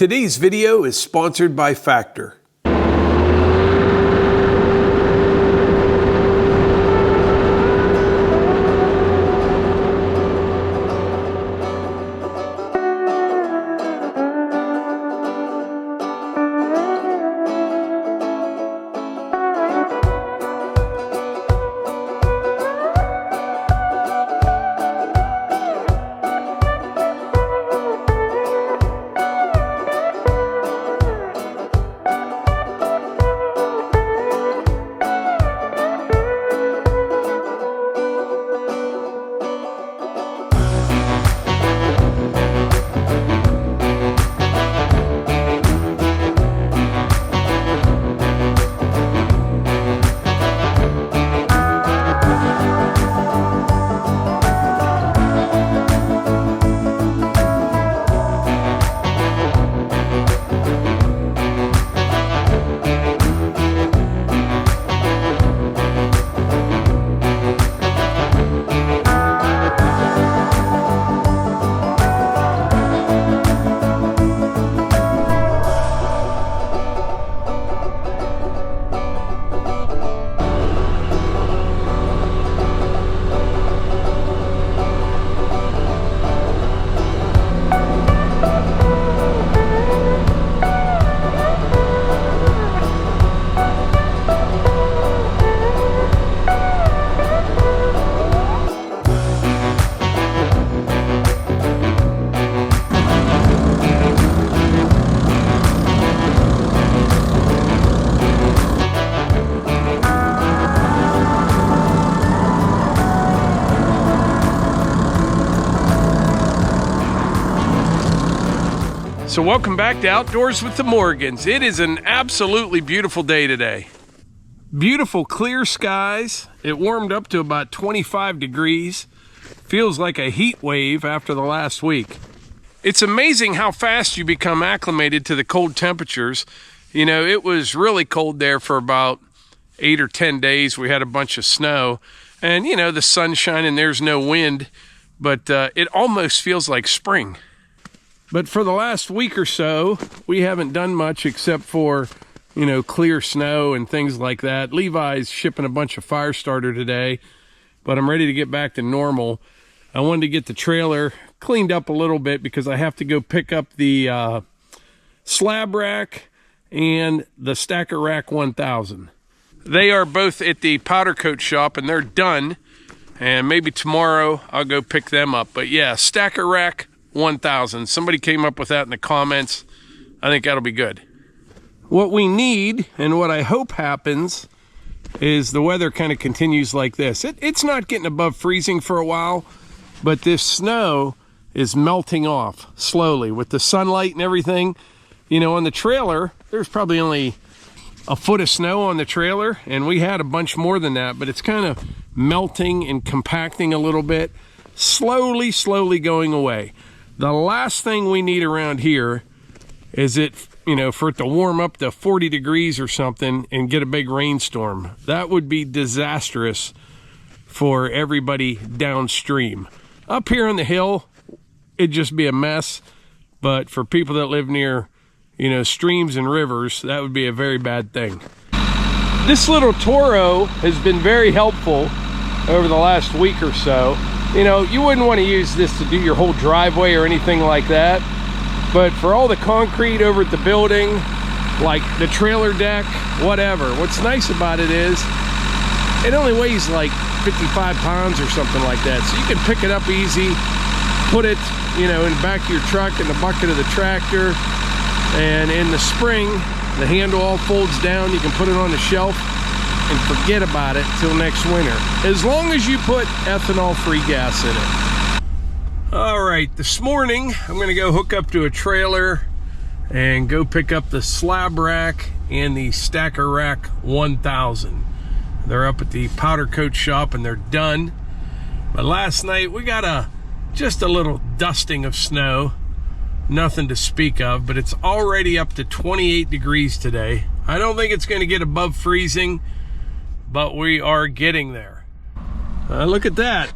Today's video is sponsored by Factor. So welcome back to Outdoors with the Morgans. It is an absolutely beautiful day today. Beautiful clear skies. It warmed up to about 25 degrees. Feels like a heat wave after the last week. It's amazing how fast you become acclimated to the cold temperatures. You know, it was really cold there for about 8 or 10 days. We had a bunch of snow and, you know, the sun's shining, there's no wind, but it almost feels like spring. But for the last week or so, we haven't done much except for, you know, clear snow and things like that. Levi's shipping a bunch of fire starter today, but I'm ready to get back to normal. I wanted to get the trailer cleaned up a little bit because I have to go pick up the slab rack and the Stacker Rack 1000. They are both at the powder coat shop and they're done. And maybe tomorrow I'll go pick them up. But yeah, Stacker Rack 1000. Somebody came up with that in the comments. I think that'll be good. What we need and what I hope happens is the weather kind of continues like this. It's not getting above freezing for a while, but this snow is melting off slowly with the sunlight and everything. You know, on the trailer, there's probably only a foot of snow on the trailer, and we had a bunch more than that, but it's kind of melting and compacting a little bit, slowly going away. The last thing we need around here is for it to warm up to 40 degrees or something and get a big rainstorm. That would be disastrous for everybody downstream. Up here on the hill, it'd just be a mess. But for people that live near, you know, streams and rivers, that would be a very bad thing. This little Toro has been very helpful over the last week or so. You know, you wouldn't want to use this to do your whole driveway or anything like that. But for all the concrete over at the building, like the trailer deck, whatever. What's nice about it is it only weighs like 55 pounds or something like that. So you can pick it up easy, put it, you know, in the back of your truck, in the bucket of the tractor. And in the spring, the handle all folds down. You can put it on the shelf and forget about it till next winter, as long as you put ethanol-free gas in it. All right, this morning I'm gonna go hook up to a trailer and go pick up the slab rack and the Stacker Rack 1000. They're up at the powder coat shop and they're done. But last night we got just a little dusting of snow, nothing to speak of, but it's already up to 28 degrees today. I don't think it's gonna get above freezing, but we are getting there. Look at that.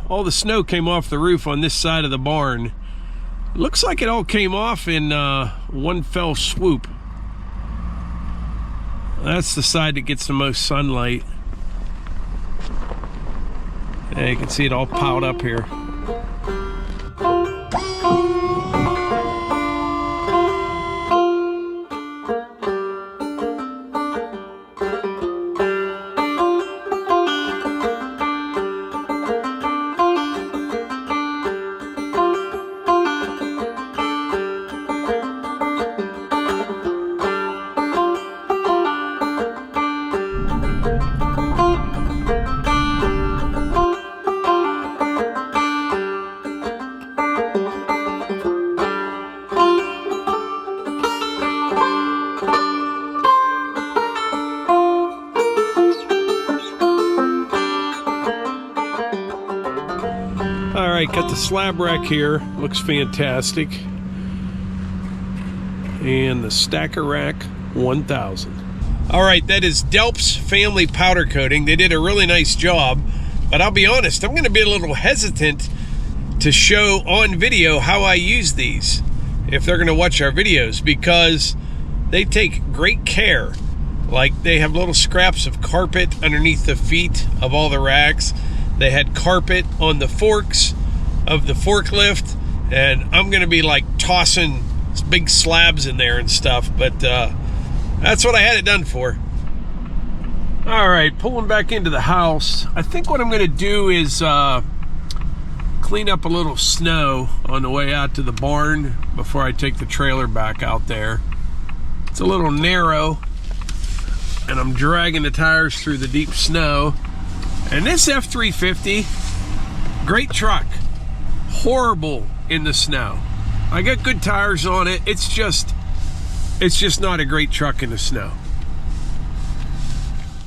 All the snow came off the roof on this side of the barn. Looks like it all came off in one fell swoop. That's the side that gets the most sunlight. Yeah, you can see it all piled up here. Got the slab rack here, looks fantastic, and the stacker rack 1000. All right, that is Delp's Family Powder Coating. They did a really nice job, but I'll be honest, I'm going to be a little hesitant to show on video how I use these if they're going to watch our videos, because they take great care. Like, they have little scraps of carpet underneath the feet of all the racks. They had carpet on the forks of the forklift, and I'm gonna be like tossing big slabs in there and stuff, but that's what I had it done for. All right, pulling back into the house. I think what I'm gonna do is clean up a little snow on the way out to the barn before I take the trailer back out there. It's a little narrow, and I'm dragging the tires through the deep snow. And this F-350, great truck. Horrible in the snow. I got good tires on it. It's just not a great truck in the snow.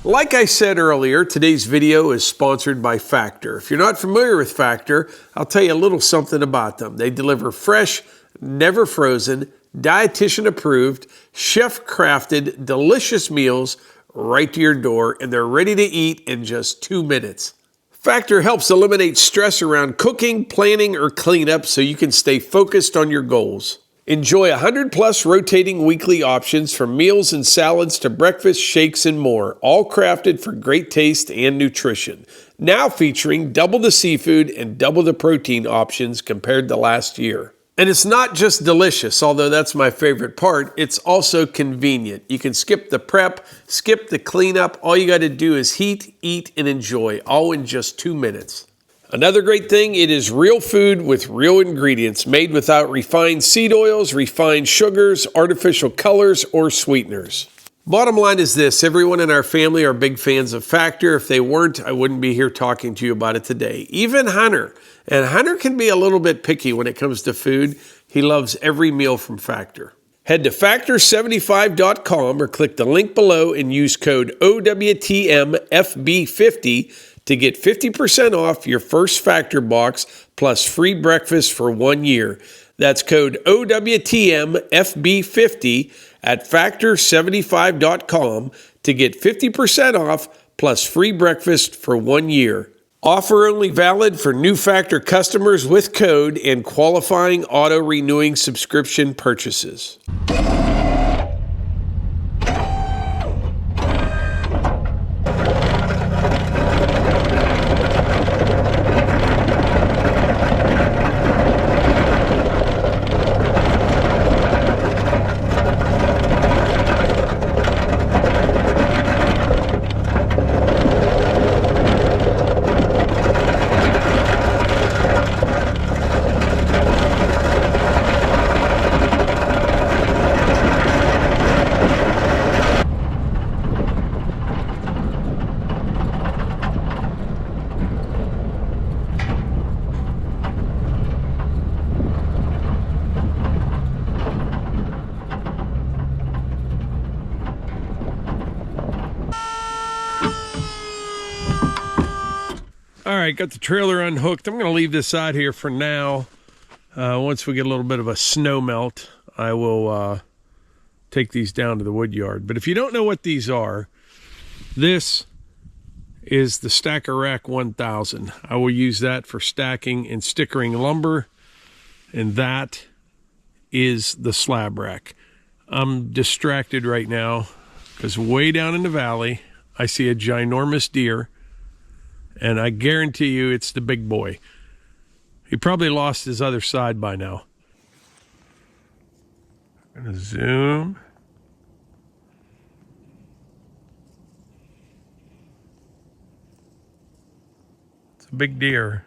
Like I said earlier, today's video is sponsored by Factor. If you're not familiar with Factor, I'll tell you a little something about them. They deliver fresh, never frozen, dietitian approved, chef crafted, delicious meals right to your door, and they're ready to eat in just 2 minutes. Factor helps eliminate stress around cooking, planning, or cleanup so you can stay focused on your goals. Enjoy 100+ rotating weekly options from meals and salads to breakfast, shakes, and more, all crafted for great taste and nutrition. Now featuring double the seafood and double the protein options compared to last year. And it's not just delicious, although that's my favorite part, it's also convenient. You can skip the prep, skip the cleanup. All you got to do is heat, eat, and enjoy, all in just 2 minutes. Another great thing, it is real food with real ingredients, made without refined seed oils, refined sugars, artificial colors, or sweeteners. Bottom line is this, everyone in our family are big fans of Factor. If they weren't, I wouldn't be here talking to you about it today. Even Hunter. And Hunter can be a little bit picky when it comes to food. He loves every meal from Factor. Head to factor75.com or click the link below and use code OWTMFB50 to get 50% off your first Factor box plus free breakfast for 1 year. That's code OWTMFB50 at factor75.com to get 50% off plus free breakfast for 1 year. Offer only valid for new Factor customers with code and qualifying auto-renewing subscription purchases. All right, got the trailer unhooked. I'm going to leave this out here for now. Once we get a little bit of a snow melt, I will take these down to the wood yard. But if you don't know what these are, this is the Stacker Rack 1000. I will use that for stacking and stickering lumber, and that is the slab rack. I'm distracted right now because way down in the valley, I see a ginormous deer, and I guarantee you it's the big boy. He probably lost his other side by now. I'm gonna zoom. It's a big deer.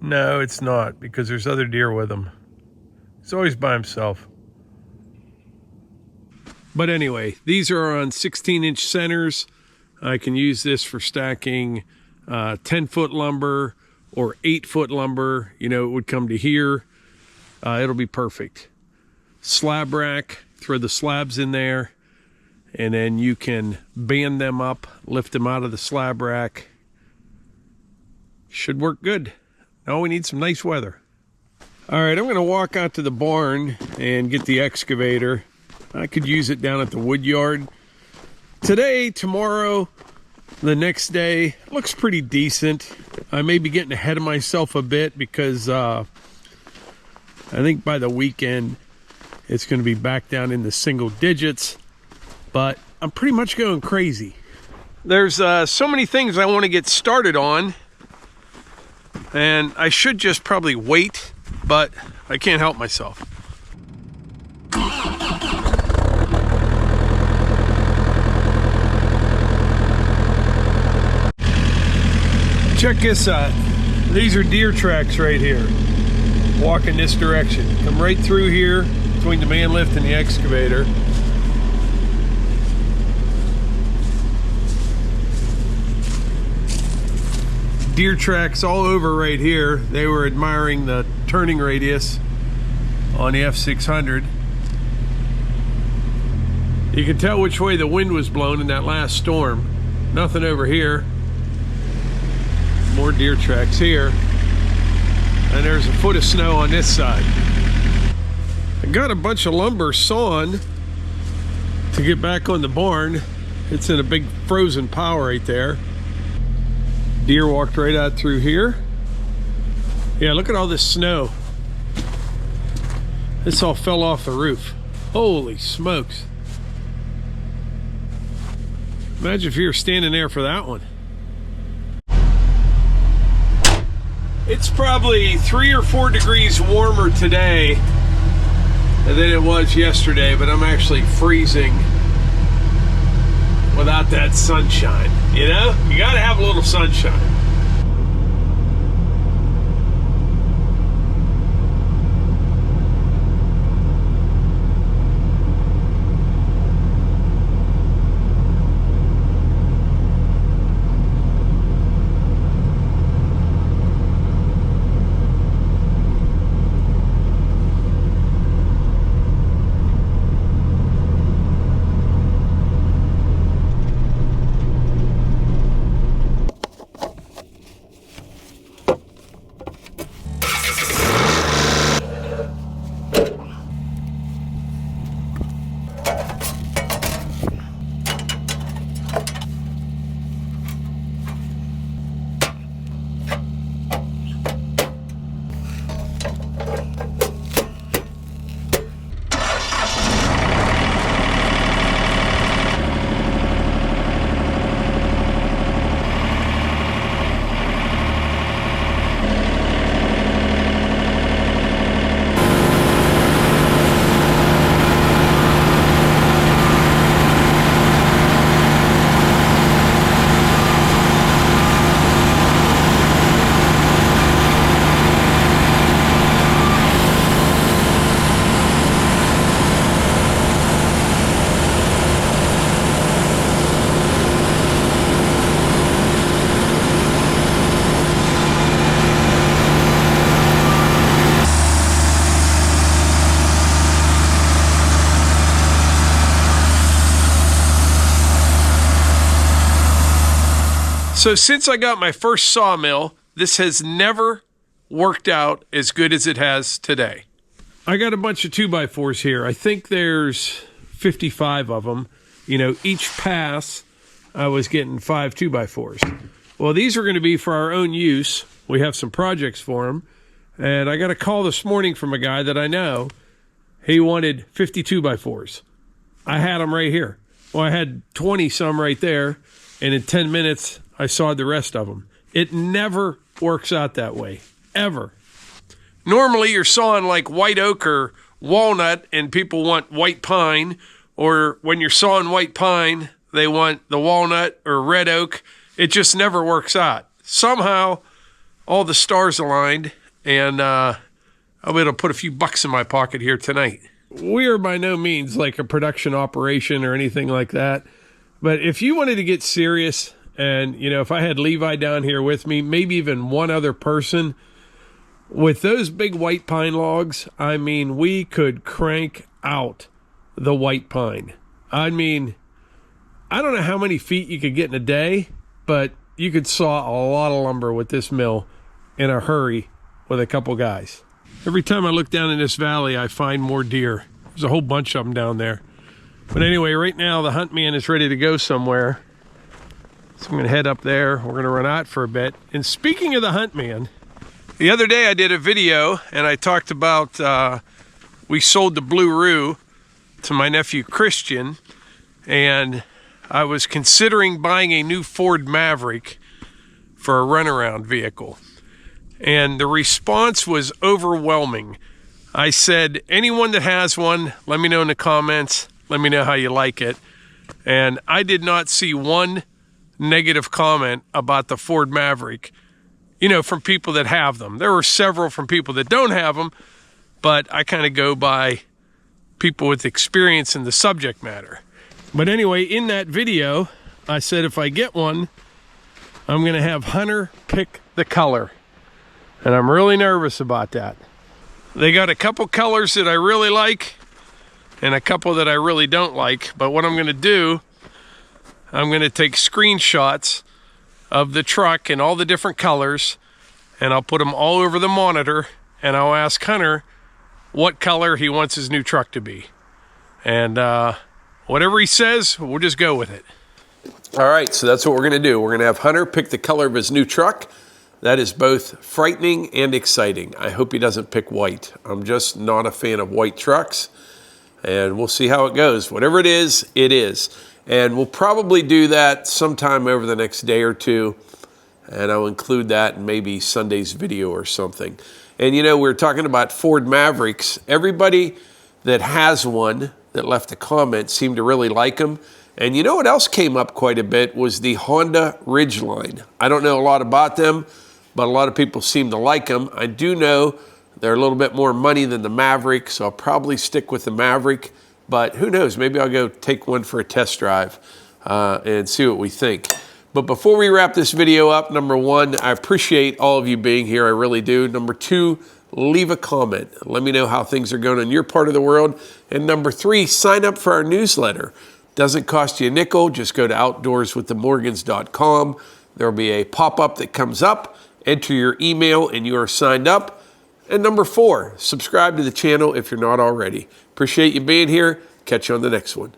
No, it's not, because there's other deer with him. He's always by himself. But anyway, these are on 16-inch centers. I can use this for stacking 10-foot lumber or 8-foot lumber. You know, it would come to here. It'll be perfect. Slab rack, throw the slabs in there, and then you can band them up, lift them out of the slab rack. Should work good. Now we need some nice weather. All right, I'm going to walk out to the barn and get the excavator. I could use it down at the wood yard. Today, tomorrow, the next day, looks pretty decent. I may be getting ahead of myself a bit because I think by the weekend, it's going to be back down in the single digits. But I'm pretty much going crazy. There's so many things I want to get started on. And I should just probably wait, but I can't help myself. Check this out. These are deer tracks right here. Walk in this direction. Come right through here between the man lift and the excavator. Deer tracks all over right here. They were admiring the turning radius on the F600. You can tell which way the wind was blown in that last storm. Nothing over here. More deer tracks here. And there's a foot of snow on this side. I got a bunch of lumber sawn to get back on the barn. It's in a big frozen pile right there. Deer walked right out through here. Yeah, look at all this snow. This all fell off the roof. Holy smokes. Imagine if you were standing there for that one. It's probably 3 or 4 degrees warmer today than it was yesterday, but I'm actually freezing without that sunshine. You know, you gotta have a little sunshine. So since I got my first sawmill, this has never worked out as good as it has today. I got a bunch of 2x4s here. I think there's 55 of them. You know, each pass I was getting 5 2x4s. Well, these are going to be for our own use. We have some projects for them. And I got a call this morning from a guy that I know. He wanted 52 by 4s. I had them right here. Well, I had 20 some right there. And in 10 minutes, I sawed the rest of them. It never works out that way, ever. Normally, you're sawing like white oak or walnut, and people want white pine. Or when you're sawing white pine, they want the walnut or red oak. It just never works out. Somehow, all the stars aligned, and I'll be able to put a few bucks in my pocket here tonight. We are by no means like a production operation or anything like that. But if you wanted to get serious, and, you know, if I had Levi down here with me, maybe even one other person, with those big white pine logs, I mean, we could crank out the white pine. I mean, I don't know how many feet you could get in a day, but you could saw a lot of lumber with this mill in a hurry with a couple guys. Every time I look down in this valley, I find more deer. There's a whole bunch of them down there. But anyway, right now the hunt man is ready to go somewhere. So I'm gonna head up there. We're gonna run out for a bit. And speaking of the hunt man, the other day I did a video and I talked about we sold the Blue Roo to my nephew Christian, and I was considering buying a new Ford Maverick for a runaround vehicle. And the response was overwhelming. I said, anyone that has one, let me know in the comments. Let me know how you like it. And I did not see one negative comment about the Ford Maverick, you know, from people that have them. There were several from people that don't have them, but I kind of go by people with experience in the subject matter. But anyway, in that video, I said if I get one, I'm going to have Hunter pick the color. And I'm really nervous about that. They got a couple colors that I really like and a couple that I really don't like. But what I'm going to do, I'm going to take screenshots of the truck in all the different colors, and I'll put them all over the monitor, and I'll ask Hunter what color he wants his new truck to be. And whatever he says, we'll just go with it. All right, so that's what we're going to do. We're going to have Hunter pick the color of his new truck. That is both frightening and exciting. I hope he doesn't pick white. I'm just not a fan of white trucks. And we'll see how it goes. Whatever it is, it is. And we'll probably do that sometime over the next day or two. And I'll include that in maybe Sunday's video or something. And you know, we're talking about Ford Mavericks. Everybody that has one that left a comment seemed to really like them. And you know what else came up quite a bit was the Honda Ridgeline. I don't know a lot about them, but a lot of people seem to like them. I do know they're a little bit more money than the Maverick, so I'll probably stick with the Maverick. But who knows, maybe I'll go take one for a test drive and see what we think. But before we wrap this video up, number one, I appreciate all of you being here, I really do. Number two, leave a comment. Let me know how things are going in your part of the world. And number three, sign up for our newsletter. Doesn't cost you a nickel, just go to outdoorswiththemorgans.com. There'll be a pop-up that comes up, enter your email and you are signed up. And number four, subscribe to the channel if you're not already. Appreciate you being here. Catch you on the next one.